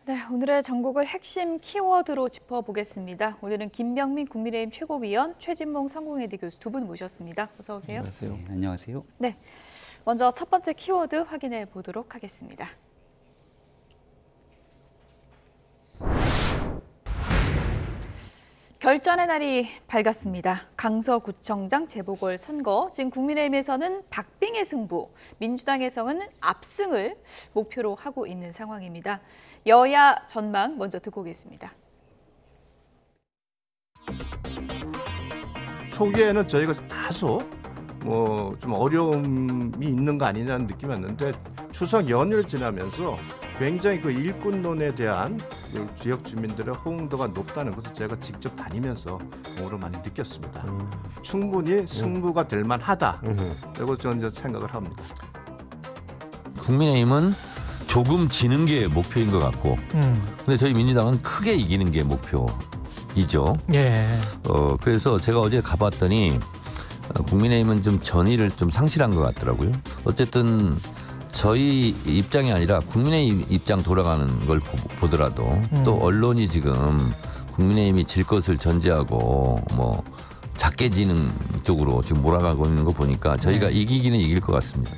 네, 오늘의 전국을 핵심 키워드로 짚어보겠습니다. 오늘은 김병민 국민의힘 최고위원, 최진봉 성공회대 교수 두 분 모셨습니다. 어서 오세요. 안녕하세요. 네, 안녕하세요. 네, 먼저 첫 번째 키워드 확인해 보도록 하겠습니다. 결전의 날이 밝았습니다. 강서구청장 재보궐선거, 지금 국민의힘에서는 박빙의 승부, 민주당에서는 압승을 목표로 하고 있는 상황입니다. 여야 전망 먼저 듣고 오겠습니다. 초기에는 저희가 다소 좀 어려움이 있는 거 아니냐는 느낌이었는데 추석 연휴를 지나면서 굉장히 그 일꾼론에 대한 그 지역 주민들의 호응도가 높다는 것을 제가 직접 다니면서 오늘 많이 느꼈습니다. 충분히 승부가 될 만하다. 그리고 저는 생각을 합니다. 국민의힘은 조금 지는 게 목표인 것 같고, 근데 저희 민주당은 크게 이기는 게 목표이죠. 예. 그래서 제가 어제 가봤더니 국민의힘은 좀 전의를 좀 상실한 것 같더라고요. 어쨌든 저희 입장이 아니라 국민의힘 입장 돌아가는 걸 보더라도 또 언론이 지금 국민의힘이 질 것을 전제하고 뭐 작게 지는 쪽으로 지금 몰아가고 있는 거 보니까 저희가 이기기는 이길 것 같습니다.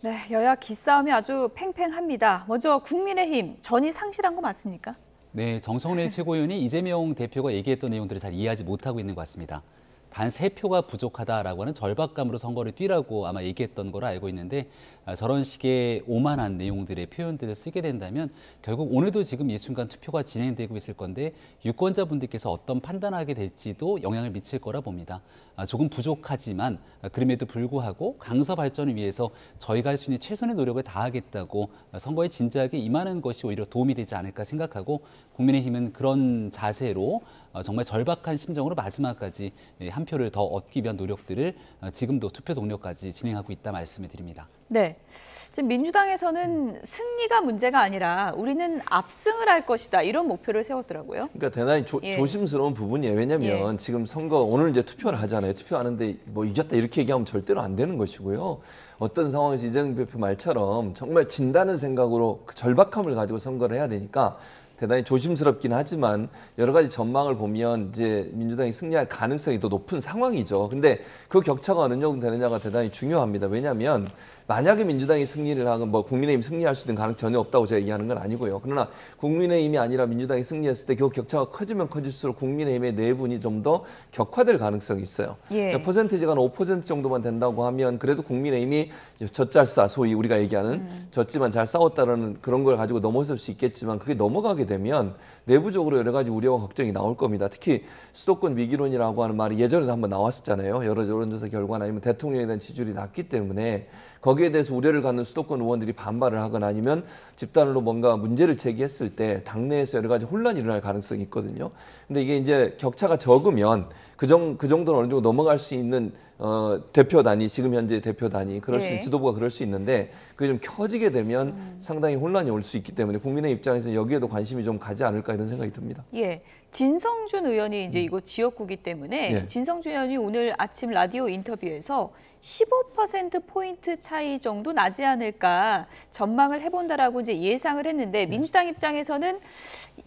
네, 여야 기싸움이 아주 팽팽합니다. 먼저 국민의힘 전이 상실한 거 맞습니까? 네, 정청래 최고위원이 이재명 대표가 얘기했던 내용들을 잘 이해하지 못하고 있는 것 같습니다. 단 3표가 부족하다라고 하는 절박감으로 선거를 뛰라고 아마 얘기했던 걸로 알고 있는데, 저런 식의 오만한 내용들의 표현들을 쓰게 된다면 결국 오늘도 지금 이 순간 투표가 진행되고 있을 건데 유권자분들께서 어떤 판단하게 될지도 영향을 미칠 거라 봅니다. 조금 부족하지만 그럼에도 불구하고 강서 발전을 위해서 저희가 할 수 있는 최선의 노력을 다하겠다고 선거에 진지하게 임하는 것이 오히려 도움이 되지 않을까 생각하고, 국민의힘은 그런 자세로 정말 절박한 심정으로 마지막까지 한 표를 더 얻기 위한 노력들을 지금도 투표 동료까지 진행하고 있다 말씀을 드립니다. 네, 지금 민주당에서는 승리가 문제가 아니라 우리는 압승을 할 것이다, 이런 목표를 세웠더라고요. 그러니까 대단히 조심스러운 부분이에요. 왜냐하면 지금 선거 오늘 이제 투표를 하잖아요. 투표하는데 뭐 이겼다 이렇게 얘기하면 절대로 안 되는 것이고요. 어떤 상황에서 이재명 대표 말처럼 정말 진다는 생각으로 그 절박함을 가지고 선거를 해야 되니까 대단히 조심스럽긴 하지만 여러 가지 전망을 보면 이제 민주당이 승리할 가능성이 더 높은 상황이죠. 근데 그 격차가 어느 정도 되느냐가 대단히 중요합니다. 왜냐하면 만약에 민주당이 승리를 하면 뭐 국민의힘 승리할 수 있는 가능성이 전혀 없다고 제가 얘기하는 건 아니고요. 그러나 국민의힘이 아니라 민주당이 승리했을 때 그 격차가 커지면 커질수록 국민의힘의 내분이 좀 더 격화될 가능성이 있어요. 그러니까 퍼센티지가 한 5% 정도만 된다고 하면 그래도 국민의힘이 젖잘싸, 소위 우리가 얘기하는 졌지만 잘 싸웠다라는 그런 걸 가지고 넘어설 수 있겠지만, 그게 넘어가게 되면 내부적으로 여러 가지 우려와 걱정이 나올 겁니다. 특히 수도권 위기론이라고 하는 말이 예전에도 한번 나왔었잖아요. 여러 여론조사 결과나 아니면 대통령에 대한 지지율이 낮기 때문에 거기에 대해서 우려를 갖는 수도권 의원들이 반발을 하거나 아니면 집단으로 뭔가 문제를 제기했을 때 당내에서 여러 가지 혼란이 일어날 가능성이 있거든요. 근데 이게 이제 격차가 적으면 그 정도는 어느 정도 넘어갈 수 있는 대표 단위, 지금 현재 대표 단위, 그럴 수 있는 지도부가 그럴 수 있는데 그게 좀 켜지게 되면 상당히 혼란이 올 수 있기 때문에 국민의 입장에서는 여기에도 관심이 좀 가지 않을까 이런 생각이 듭니다. 예, 진성준 의원이 이제 이곳 지역구기 때문에 진성준 의원이 오늘 아침 라디오 인터뷰에서 15%포인트 차이 정도 나지 않을까 전망을 해본다라고 이제 예상을 했는데, 민주당 입장에서는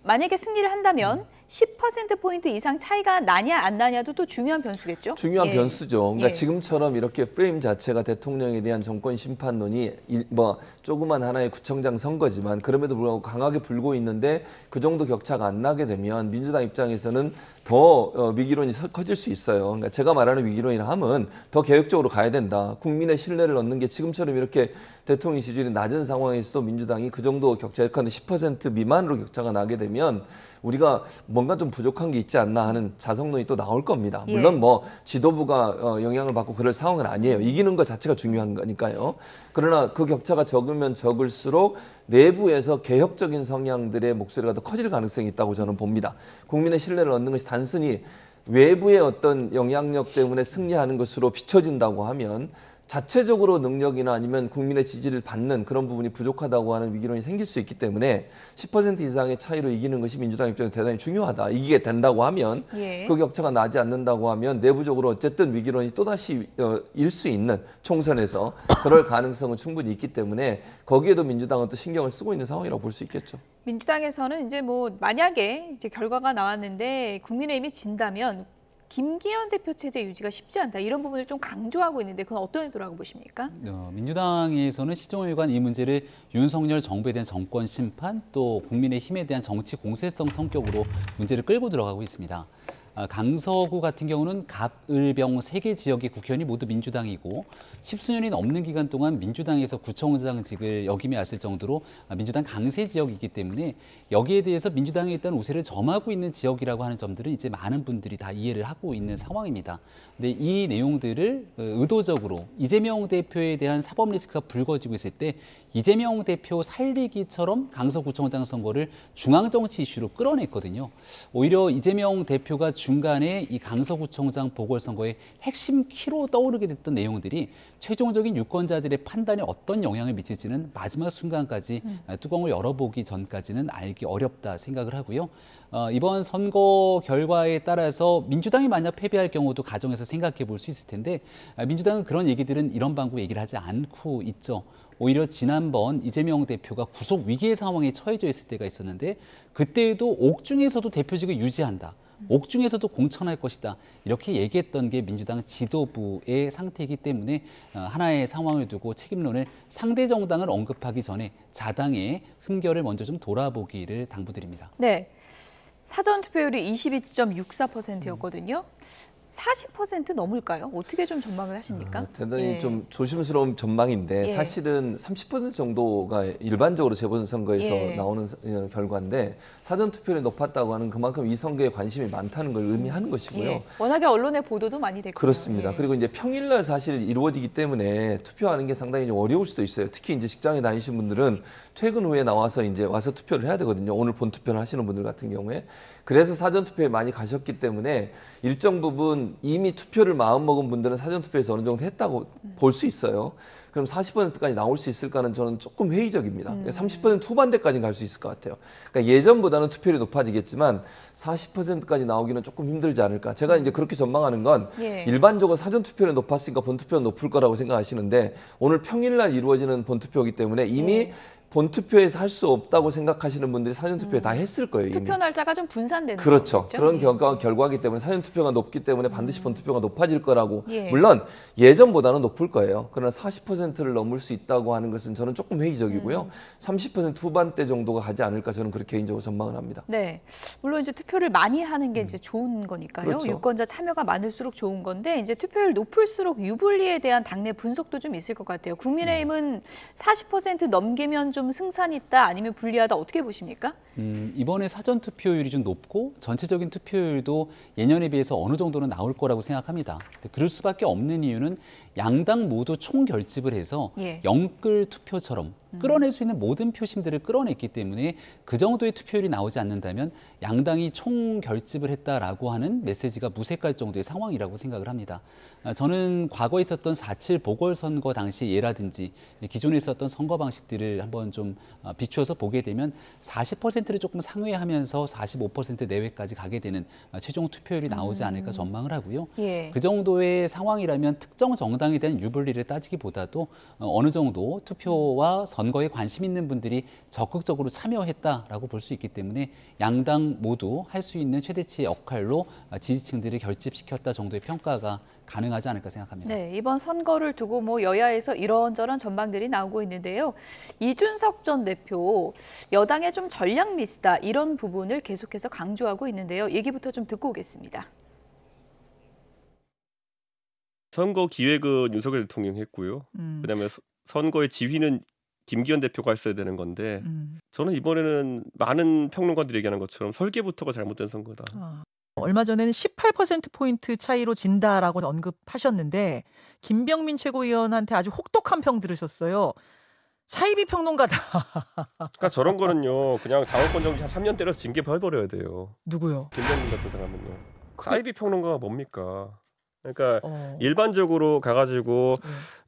만약에 승리를 한다면 10%포인트 이상 차이가 나냐 안 나냐도 또 중요한 변수겠죠? 중요한 변수죠. 그러니까 지금처럼 이렇게 프레임 자체가 대통령에 대한 정권 심판론이 뭐 조그만 하나의 구청장 선거지만 그럼에도 불구하고 강하게 불고 있는데 그 정도 격차가 안 나게 되면 민주당 입장에서는 더 위기론이 커질 수 있어요. 그러니까 제가 말하는 위기론이라 함은 더 개혁적으로 가야 된다. 국민의 신뢰를 얻는 게 지금처럼 이렇게 대통령 지지율이 낮은 상황에서도 민주당이 그 정도 격차, 예컨대 10% 미만으로 격차가 나게 되면 우리가 뭔가 좀 부족한 게 있지 않나 하는 자성론이 또 나올 겁니다. 물론 뭐 지도부가 영향을 받고 그럴 상황은 아니에요. 이기는 것 자체가 중요한 거니까요. 그러나 그 격차가 적으면 적을수록 내부에서 개혁적인 성향들의 목소리가 더 커질 가능성이 있다고 저는 봅니다. 국민의 신뢰를 얻는 것이 단순히 외부의 어떤 영향력 때문에 승리하는 것으로 비춰진다고 하면 자체적으로 능력이나 아니면 국민의 지지를 받는 그런 부분이 부족하다고 하는 위기론이 생길 수 있기 때문에 10% 이상의 차이로 이기는 것이 민주당 입장에서 대단히 중요하다. 이기게 된다고 하면 그 격차가 나지 않는다고 하면 내부적으로 어쨌든 위기론이 또다시 일 수 있는 총선에서 그럴 가능성은 충분히 있기 때문에 거기에도 민주당은 또 신경을 쓰고 있는 상황이라고 볼 수 있겠죠. 민주당에서는 이제 뭐 만약에 이제 결과가 나왔는데 국민의힘이 진다면 김기현 대표 체제 유지가 쉽지 않다. 이런 부분을 좀 강조하고 있는데 그건 어떤 의도라고 보십니까? 민주당에서는 시종일관 이 문제를 윤석열 정부에 대한 정권 심판 또 국민의힘에 대한 정치 공세성 성격으로 문제를 끌고 들어가고 있습니다. 강서구 같은 경우는 갑을병 3개 지역의 국회의원이 모두 민주당이고 10수년이 넘는 기간 동안 민주당에서 구청장직을 역임해 왔을 정도로 민주당 강세 지역이기 때문에 여기에 대해서 민주당에 있던 우세를 점하고 있는 지역이라고 하는 점들은 이제 많은 분들이 다 이해를 하고 있는 상황입니다. 근데 이 내용들을 의도적으로 이재명 대표에 대한 사법 리스크가 불거지고 있을 때 이재명 대표 살리기처럼 강서구청장 선거를 중앙정치 이슈로 끌어냈거든요. 오히려 이재명 대표가 중간에 이 강서구청장 보궐선거의 핵심 키로 떠오르게 됐던 내용들이 최종적인 유권자들의 판단에 어떤 영향을 미칠지는 마지막 순간까지 뚜껑을 열어보기 전까지는 알기 어렵다 생각을 하고요. 이번 선거 결과에 따라서 민주당이 만약 패배할 경우도 가정에서 생각해 볼 수 있을 텐데 민주당은 그런 얘기들은 이런 방구 얘기를 하지 않고 있죠. 오히려 지난번 이재명 대표가 구속 위기의 상황에 처해져 있을 때가 있었는데 그때에도 옥중에서도 대표직을 유지한다. 옥중에서도 공천할 것이다. 이렇게 얘기했던 게 민주당 지도부의 상태이기 때문에 하나의 상황을 두고 책임론을 상대 정당을 언급하기 전에 자당의 흠결을 먼저 좀 돌아보기를 당부드립니다. 네, 사전 투표율이 22.64%였거든요. 40% 넘을까요? 어떻게 좀 전망을 하십니까? 대단히 좀 조심스러운 전망인데 사실은 30% 정도가 일반적으로 재보선선거에서 나오는 결과인데 사전투표율이 높았다고 하는 그만큼 이 선거에 관심이 많다는 걸 의미하는 것이고요. 워낙에 언론의 보도도 많이 됐고요. 그렇습니다. 그리고 이제 평일날 사실 이루어지기 때문에 투표하는 게 상당히 좀 어려울 수도 있어요. 특히 이제 직장에 다니시는 분들은 퇴근 후에 나와서 이제 와서 투표를 해야 되거든요. 오늘 본투표를 하시는 분들 같은 경우에. 그래서 사전투표에 많이 가셨기 때문에 일정 부분 이미 투표를 마음먹은 분들은 사전투표에서 어느 정도 했다고 볼 수 있어요. 그럼 40%까지 나올 수 있을까는 저는 조금 회의적입니다. 30% 후반대까지는 갈 수 있을 것 같아요. 그러니까 예전보다는 투표율이 높아지겠지만 40%까지 나오기는 조금 힘들지 않을까. 제가 이제 그렇게 전망하는 건 일반적으로 사전투표율이 높았으니까 본투표는 높을 거라고 생각하시는데 오늘 평일날 이루어지는 본투표이기 때문에 이미 본투표에서 할 수 없다고 생각하시는 분들이 사전투표에 다 했을 거예요. 이미. 투표 날짜가 좀 분산되는 그렇죠. 거겠죠? 그런 결과이기 때문에 사전투표가 높기 때문에 반드시 본투표가 높아질 거라고. 물론 예전보다는 높을 거예요. 그러나 40%를 넘을 수 있다고 하는 것은 저는 조금 회의적이고요. 30% 후반대 정도가 가지 않을까 저는 그렇게 개인적으로 전망을 합니다. 네, 물론 이제 투표를 많이 하는 게 이제 좋은 거니까요. 그렇죠. 유권자 참여가 많을수록 좋은 건데 이제 투표율 높을수록 유불리에 대한 당내 분석도 좀 있을 것 같아요. 국민의힘은 40% 넘기면 좀 승산이 있다 아니면 불리하다 어떻게 보십니까? 이번에 사전 투표율이 좀 높고 전체적인 투표율도 예년에 비해서 어느 정도는 나올 거라고 생각합니다. 그럴 수밖에 없는 이유는 양당 모두 총결집을 해서 영끌 투표처럼 끌어낼 수 있는 모든 표심들을 끌어냈기 때문에 그 정도의 투표율이 나오지 않는다면 양당이 총결집을 했다라고 하는 메시지가 무색할 정도의 상황이라고 생각을 합니다. 저는 과거에 있었던 4.7 보궐선거 당시 예라든지 기존에 있었던 선거 방식들을 한번 좀 비추어서 보게 되면 40%를 조금 상회하면서 45% 내외까지 가게 되는 최종 투표율이 나오지 않을까 전망을 하고요. 그 정도의 상황이라면 특정 정당에 대한 유불리를 따지기보다도 어느 정도 투표와 선거에 관심 있는 분들이 적극적으로 참여했다라고 볼 수 있기 때문에 양당 모두 할 수 있는 최대치의 역할로 지지층들을 결집시켰다 정도의 평가가 가능하지 않을까 생각합니다. 네, 이번 선거를 두고 뭐 여야에서 이런저런 전망들이 나오고 있는데요. 이준석 전 대표 여당의 좀 전략 미스다 이런 부분을 계속해서 강조하고 있는데요. 얘기부터 좀 듣고 오겠습니다. 선거 기획은 윤석열 대통령이 했고요. 그다음에 선거의 지휘는 김기현 대표가 했어야 되는 건데 저는 이번에는 많은 평론가들이 얘기하는 것처럼 설계부터가 잘못된 선거다. 얼마 전에는 18%포인트 차이로 진다라고 언급하셨는데 김병민 최고위원한테 아주 혹독한 평 들으셨어요. 사이비 평론가다. 그러니까 저런 거는요. 그냥 당원권 정지 한 3년 때려서 징계해버려야 돼요. 누구요? 김병민 같은 사람은요. 사이비 평론가가 뭡니까? 그러니까 일반적으로 가가지고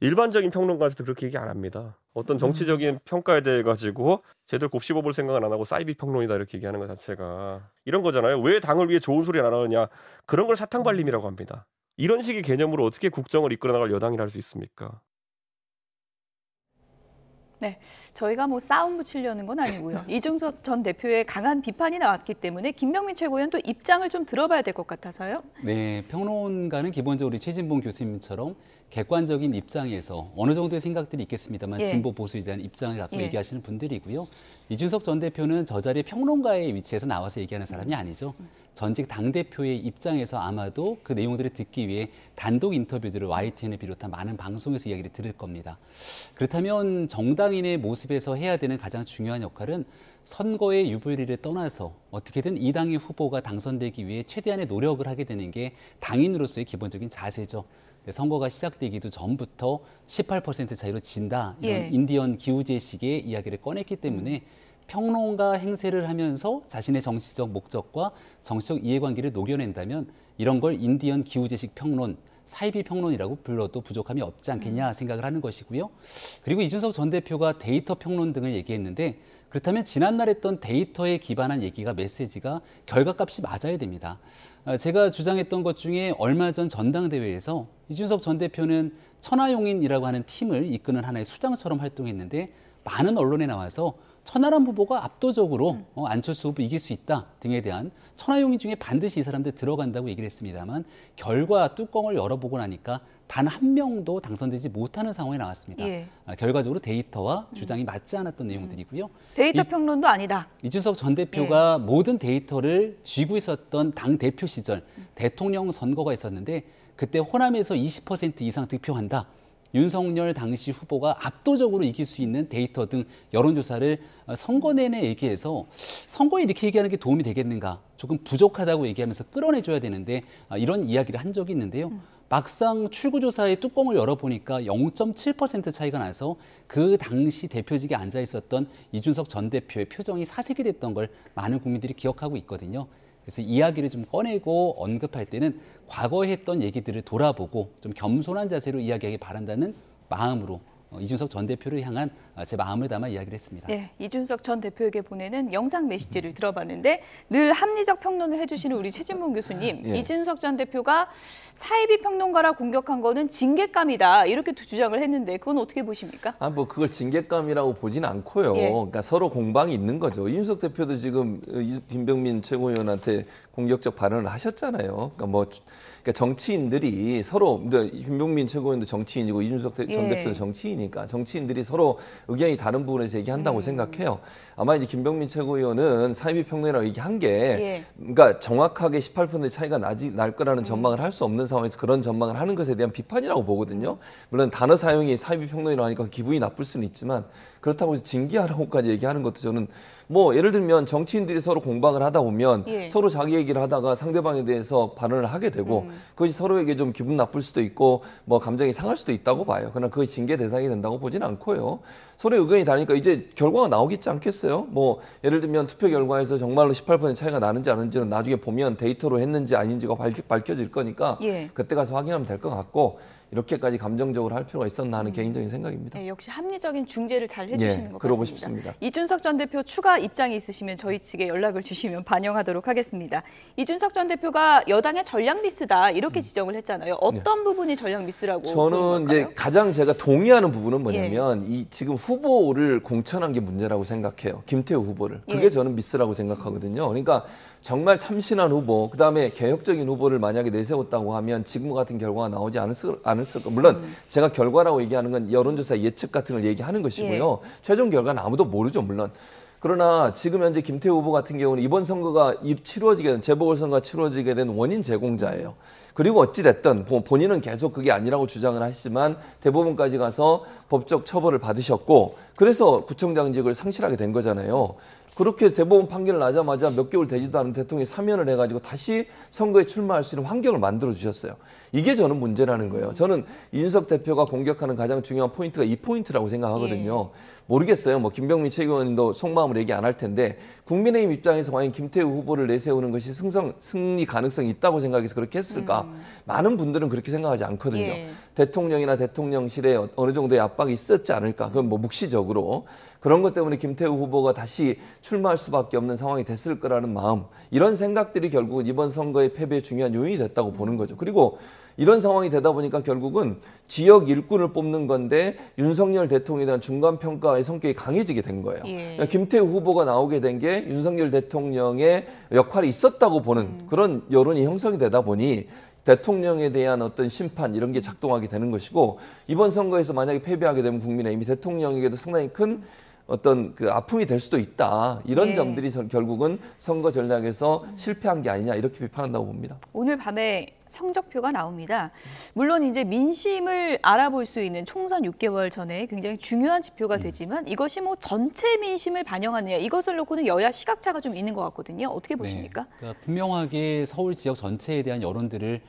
일반적인 평론가한테도 그렇게 얘기 안 합니다. 어떤 정치적인 평가에 대해 가지고 제대로 곱씹어볼 생각은 안 하고 사이비 평론이다 이렇게 얘기하는 것 자체가 이런 거잖아요. 왜 당을 위해 좋은 소리 안 하느냐. 그런 걸 사탕발림이라고 합니다. 이런 식의 개념으로 어떻게 국정을 이끌어나갈 여당이라 할 수 있습니까? 네, 저희가 뭐 싸움 붙이려는 건 아니고요. 이준석 전 대표의 강한 비판이 나왔기 때문에 김병민 최고위원 또 입장을 좀 들어봐야 될 것 같아서요. 네, 평론가는 기본적으로 최진봉 교수님처럼 객관적인 입장에서 어느 정도의 생각들이 있겠습니다만 예. 진보 보수에 대한 입장을 갖고 예. 얘기하시는 분들이고요. 이준석 전 대표는 저 자리에 평론가의 위치에서 나와서 얘기하는 사람이 아니죠. 전직 당대표의 입장에서 아마도 그 내용들을 듣기 위해 단독 인터뷰들을 YTN을 비롯한 많은 방송에서 이야기를 들을 겁니다. 그렇다면 정당인의 모습에서 해야 되는 가장 중요한 역할은 선거의 유불리를 떠나서 어떻게든 이 당의 후보가 당선되기 위해 최대한의 노력을 하게 되는 게 당인으로서의 기본적인 자세죠. 선거가 시작되기도 전부터 18% 차이로 진다 이런 예. 인디언 기우제식의 이야기를 꺼냈기 때문에 평론가 행세를 하면서 자신의 정치적 목적과 정치적 이해관계를 녹여낸다면 이런 걸 인디언 기우제식 평론, 사이비 평론이라고 불러도 부족함이 없지 않겠냐 생각을 하는 것이고요. 그리고 이준석 전 대표가 데이터 평론 등을 얘기했는데 그렇다면 지난날 했던 데이터에 기반한 얘기가 메시지가 결과값이 맞아야 됩니다. 제가 주장했던 것 중에 얼마 전 전당대회에서 이준석 전 대표는 천하용인이라고 하는 팀을 이끄는 하나의 수장처럼 활동했는데 많은 언론에 나와서 천하람 후보가 압도적으로 안철수 후보 이길 수 있다 등에 대한 천하용인 중에 반드시 이 사람들 들어간다고 얘기를 했습니다만 결과 뚜껑을 열어보고 나니까 단 한 명도 당선되지 못하는 상황이 나왔습니다. 예. 결과적으로 데이터와 주장이 맞지 않았던 내용들이고요. 데이터 평론도 아니다. 이준석 전 대표가 모든 데이터를 쥐고 있었던 당 대표 시절 대통령 선거가 있었는데 그때 호남에서 20% 이상 득표한다. 윤석열 당시 후보가 압도적으로 이길 수 있는 데이터 등 여론조사를 선거 내내 얘기해서 선거에 이렇게 얘기하는 게 도움이 되겠는가 조금 부족하다고 얘기하면서 끌어내줘야 되는데 이런 이야기를 한 적이 있는데요. 막상 출구조사의 뚜껑을 열어보니까 0.7% 차이가 나서 그 당시 대표직에 앉아 있었던 이준석 전 대표의 표정이 사색이 됐던 걸 많은 국민들이 기억하고 있거든요. 그래서 이야기를 좀 꺼내고 언급할 때는 과거에 했던 얘기들을 돌아보고 좀 겸손한 자세로 이야기하기 바란다는 마음으로 이준석 전 대표를 향한 제 마음을 담아 이야기를 했습니다. 네, 이준석 전 대표에게 보내는 영상 메시지를 들어봤는데 늘 합리적 평론을 해주시는 우리 최진봉 교수님, 예. 이준석 전 대표가 사이비 평론가라 공격한 거는 징계감이다 이렇게 주장을 했는데 그건 어떻게 보십니까? 뭐 그걸 징계감이라고 보진 않고요. 예. 그러니까 서로 공방이 있는 거죠. 이준석 대표도 지금 김병민 최고위원한테 공격적 발언을 하셨잖아요. 그러니까 정치인들이 서로 김병민 최고위원도 정치인이고 이준석 전 예. 대표도 정치인이니까 정치인들이 서로 의견이 다른 부분에서 얘기한다고 생각해요. 아마 이제 김병민 최고위원은 사이비 평론이라고 얘기한 게 예. 그러니까 정확하게 18% 차이가 날 거라는 전망을 할 수 없는 상황에서 그런 전망을 하는 것에 대한 비판이라고 보거든요. 물론 단어 사용이 사이비 평론이라고 하니까 기분이 나쁠 수는 있지만 그렇다고 해서 징계하라고까지 얘기하는 것도 저는 예를 들면 정치인들이 서로 공방을 하다 보면 예. 서로 자기 얘기를 하다가 상대방에 대해서 발언을 하게 되고 그것이 서로에게 좀 기분 나쁠 수도 있고 감정이 상할 수도 있다고 봐요. 그러나 그것이 징계 대상이 된다고 보지는 않고요. 서로 의견이 다르니까 이제 결과가 나오겠지 않겠어요? 예를 들면 투표 결과에서 정말로 18% 차이가 나는지 아닌지는 나중에 보면 데이터로 했는지 아닌지가 밝혀질 거니까 예. 그때 가서 확인하면 될 것 같고 이렇게까지 감정적으로 할 필요가 있었나 하는 개인적인 생각입니다. 네, 역시 합리적인 중재를 잘 해주시는 것 그러고 같습니다. 싶습니다. 이준석 전 대표 추가 입장이 있으시면 저희 측에 연락을 주시면 반영하도록 하겠습니다. 이준석 전 대표가 여당의 전략 미스다 이렇게 지적을 했잖아요. 어떤 부분이 전략 미스라고 보는 저는 걸까요? 이제 가장 제가 동의하는 부분은 뭐냐면 이 지금 후보를 공천한 게 문제라고 생각해요. 김태우 후보를. 그게 예. 저는 미스라고 생각하거든요. 그러니까 정말 참신한 후보, 그다음에 개혁적인 후보를 만약에 내세웠다고 하면 지금과 같은 결과가 나오지 않았을 거. 물론 제가 결과라고 얘기하는 건 여론조사 예측 같은 걸 얘기하는 것이고요. 최종 결과는 아무도 모르죠, 물론. 그러나 지금 현재 김태우 후보 같은 경우는 이번 선거가 재보궐선거가 치러지게 된 원인 제공자예요. 그리고 어찌됐든 본인은 계속 그게 아니라고 주장을 하시지만 대법원까지 가서 법적 처벌을 받으셨고 그래서 구청장직을 상실하게 된 거잖아요. 그렇게 대법원 판결을 나자마자 몇 개월 되지도 않은 대통령이 사면을 해가지고 다시 선거에 출마할 수 있는 환경을 만들어 주셨어요. 이게 저는 문제라는 거예요. 저는 이준석 대표가 공격하는 가장 중요한 포인트가 이 포인트라고 생각하거든요. 모르겠어요. 뭐 김병민 최고위원도 속마음을 얘기 안 할 텐데 국민의힘 입장에서 과연 김태우 후보를 내세우는 것이 승리 가능성이 있다고 생각해서 그렇게 했을까? 많은 분들은 그렇게 생각하지 않거든요. 예. 대통령이나 대통령실에 어느 정도의 압박이 있었지 않을까? 그건 뭐 묵시적으로. 그런 것 때문에 김태우 후보가 다시 출마할 수밖에 없는 상황이 됐을 거라는 마음, 이런 생각들이 결국은 이번 선거의 패배의 중요한 요인이 됐다고 보는 거죠. 그리고 이런 상황이 되다 보니까 결국은 지역 일꾼을 뽑는 건데 윤석열 대통령에 대한 중간평가의 성격이 강해지게 된 거예요. 그러니까 김태우 후보가 나오게 된 게 윤석열 대통령의 역할이 있었다고 보는 그런 여론이 형성이 되다 보니 대통령에 대한 어떤 심판 이런 게 작동하게 되는 것이고, 이번 선거에서 만약에 패배하게 되면 국민의힘이 대통령에게도 상당히 큰 어떤 그 아픔이 될 수도 있다. 이런 점들이 결국은 선거 전략에서 실패한 게 아니냐 이렇게 비판한다고 봅니다. 오늘 밤에 성적표가 나옵니다. 물론 이제 민심을 알아볼 수 있는 총선 6개월 전에 굉장히 중요한 지표가 되지만 이것이 뭐 전체 민심을 반영하느냐, 이것을 놓고는 여야 시각차가 좀 있는 것 같거든요. 어떻게 보십니까? 네, 그러니까 분명하게 서울 지역 전체에 대한 여론들을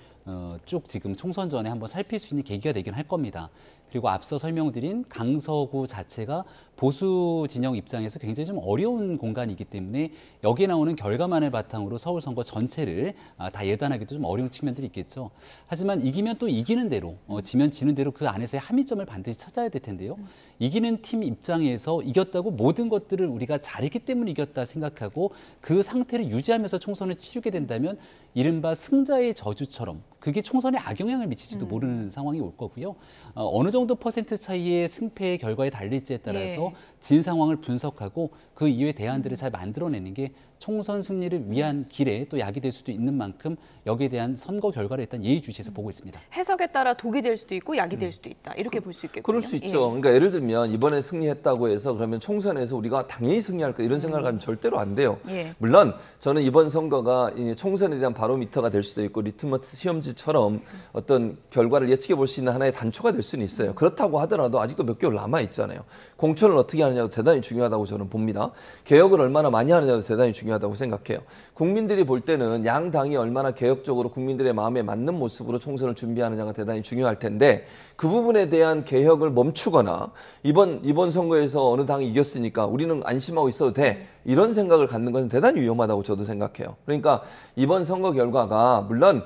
쭉 지금 총선 전에 한번 살필 수 있는 계기가 되긴 할 겁니다. 그리고 앞서 설명드린 강서구 자체가 보수 진영 입장에서 굉장히 좀 어려운 공간이기 때문에 여기에 나오는 결과만을 바탕으로 서울 선거 전체를 다 예단하기도 좀 어려운 측면들이 있겠죠. 하지만 이기면 또 이기는 대로, 지면 지는 대로 그 안에서의 함의점을 반드시 찾아야 될 텐데요. 이기는 팀 입장에서 이겼다고 모든 것들을 우리가 잘했기 때문에 이겼다 생각하고 그 상태를 유지하면서 총선을 치르게 된다면 이른바 승자의 저주처럼 그게 총선에 악영향을 미칠지도 모르는 상황이 올 거고요. 어느 정도 퍼센트 차이의 승패의 결과에 달릴지에 따라서 진 상황을 분석하고 그 이후의 대안들을 잘 만들어내는 게 총선 승리를 위한 길에 또 약이 될 수도 있는 만큼 여기에 대한 선거 결과를 일단 예의주시해서 보고 있습니다. 해석에 따라 독이 될 수도 있고 약이 될 수도 있다. 이렇게 볼 수 있겠군요. 그럴 수 있죠. 그러니까 예를 들면 이번에 승리했다고 해서 그러면 총선에서 우리가 당연히 승리할까 이런 생각을 하면 절대로 안 돼요. 물론 저는 이번 선거가 총선에 대한 바로미터가 될 수도 있고 리트머스 시험지처럼 어떤 결과를 예측해 볼 수 있는 하나의 단초가 될 수는 있어요. 그렇다고 하더라도 아직도 몇 개월 남아 있잖아요. 공천을 어떻게 하느냐도 대단히 중요하다고 저는 봅니다. 개혁을 얼마나 많이 하느냐도 대단히 중요하다고 생각해요. 국민들이 볼 때는 양 당이 얼마나 개혁적으로 국민들의 마음에 맞는 모습으로 총선을 준비하느냐가 대단히 중요할 텐데, 그 부분에 대한 개혁을 멈추거나 이번 선거에서 어느 당이 이겼으니까 우리는 안심하고 있어도 돼, 이런 생각을 갖는 것은 대단히 위험하다고 저도 생각해요. 그러니까 이번 선거 결과가 물론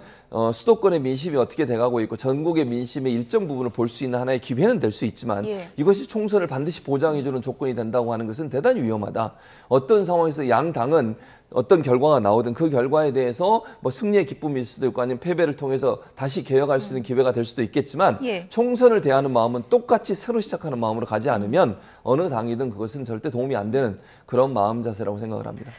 수도권의 민심이 어떻게 돼가고 있고 전국의 민심의 일정 부분을 볼 수 있는 하나의 기회는 될 수 있지만 이것이 총선을 반드시 보장해주는 조건이 된다고 하는 것은 대단히 위험하다. 어떤 상황에서 양 당은 어떤 결과가 나오든 그 결과에 대해서 뭐 승리의 기쁨일 수도 있고 아니면 패배를 통해서 다시 개혁할 수 있는 기회가 될 수도 있겠지만 총선을 대하는 마음은 똑같이 새로 시작하는 마음으로 가지 않으면 어느 당이든 그것은 절대 도움이 안 되는 그런 마음 자세라고 생각을 합니다.